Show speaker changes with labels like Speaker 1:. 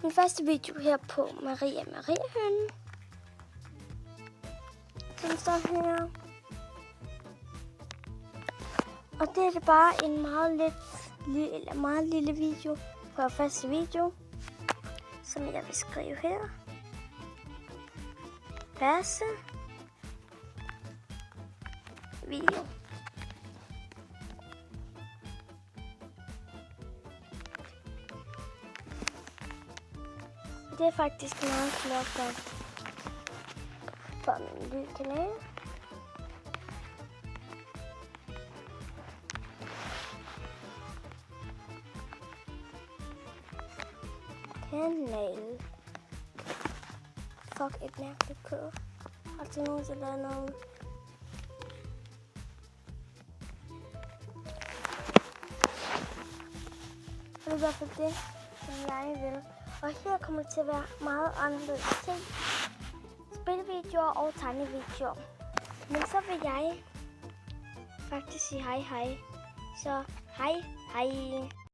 Speaker 1: Min første video her på Maria Hønen. Den står her. Og det er bare en meget lille video på første video, som jeg vil skrive her. Passe video. Det er faktisk meget flot for min lille kanal. Fuck, et mærkeligt kød. Har du nogensinde lavet noget? Det er i hvert fald det, som jeg vil. Og her kommer det til at være meget anderledes ting. Spilvideoer og tegnevideoer. Men så vil jeg faktisk sige hej. Så hej.